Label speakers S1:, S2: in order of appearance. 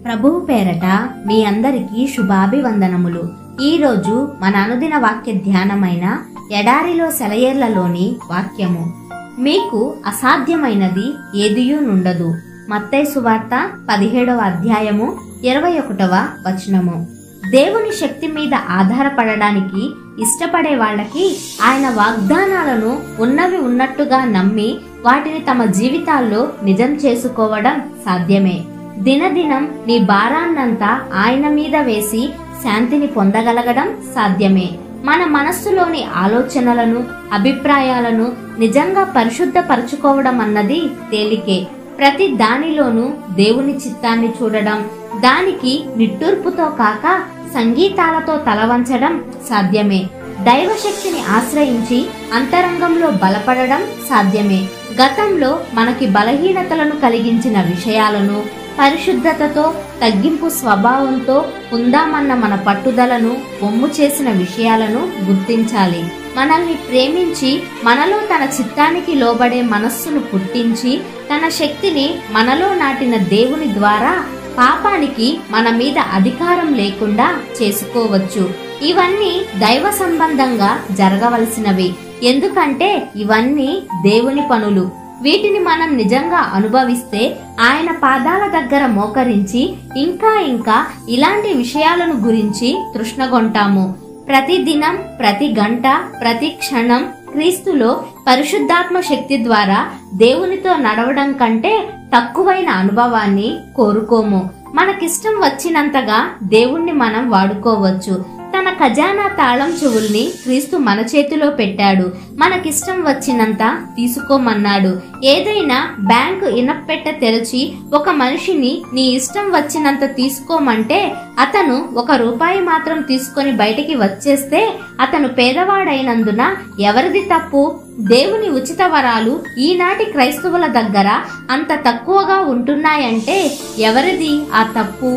S1: ప్రభువు పేరట మీ అందరికీ శుభాభివందనములు. ఈరోజు మన అనుదిన వాక్య ధ్యానమైన ఎడారిలో సెలయేర్లలోని వాక్యము. మీకు అసాధ్యమైనది ఏదియూ నుండదు. మత్తయి సువార్త 17వ అధ్యాయము 21వ వచనము. దేవుని శక్తి మీద ఆధారపడడానికి ఇష్టపడే వాళ్ళకి ఆయన వాగ్దానాలను ఉన్నవి ఉన్నట్టుగా నమ్మి వాటిని తమ జీవితాల్లో నిజం చేసుకోవడం సాధ్యమే. దినదినం నీ భారాన్నంతా ఆయన మీద వేసి శాంతిని పొందగలగడం సాధ్యమే. మన మనస్సులోని ఆలోచనలను, అభిప్రాయాలను నిజంగా పరిశుద్ధపరచుకోవడం అన్నది తేలికే. ప్రతి దానిలోనూ దేవుని చిత్తాన్ని చూడడం, దానికి నిట్టూర్పుతో కాక సంగీతాలతో తలవంచడం సాధ్యమే. దైవశక్తిని ఆశ్రయించి అంతరంగంలో బలపడడం సాధ్యమే. గతంలో మనకి బలహీనతలను కలిగించిన విషయాలను పరిశుద్ధతతో, తగ్గింపు స్వభావంతో ఉందామన్న మన పట్టుదలను ఒమ్ము చేసిన విషయాలను గుర్తించాలి. మనల్ని ప్రేమించి మనలో తన చిత్తానికి లోబడే మనస్సును పుట్టించి తన శక్తిని మనలో నాటిన దేవుని ద్వారా పాపానికి మన మీద అధికారం లేకుండా చేసుకోవచ్చు. ఇవన్నీ దైవ సంబంధంగా జరగవలసినవి. ఎందుకంటే ఇవన్నీ దేవుని పనులు. వీటిని మనం నిజంగా అనుభవిస్తే ఆయన పాదాల దగ్గర మోకరించి ఇంకా ఇలాంటి విషయాలను గురించి తృష్ణగొంటాము. ప్రతి దినం, ప్రతి గంట, ప్రతి క్షణం క్రీస్తులో పరిశుద్ధాత్మ శక్తి ద్వారా దేవునితో నడవడం కంటే తక్కువైన అనుభవాన్ని కోరుకోము. మనకిష్టం వచ్చినంతగా దేవుణ్ణి మనం వాడుకోవచ్చు. తన ఖజానా తాళం చెవుల్ని క్రీస్తు మన చేతిలో పెట్టాడు. మనకిష్టం వచ్చినంత తీసుకోమన్నాడు. ఏదైనా బ్యాంకు ఇనప్పెట్టె తెరచి ఒక మనిషిని నీ ఇష్టం వచ్చినంత తీసుకోమంటే అతను ₹1 మాత్రం తీసుకొని బయటికి వచ్చేస్తే అతను పేదవాడైనందున ఎవరిది తప్పు? దేవుని ఉచిత వరాలు ఈనాటి క్రైస్తవుల దగ్గర అంత తక్కువగా ఉంటున్నాయంటే ఎవరిది ఆ తప్పు?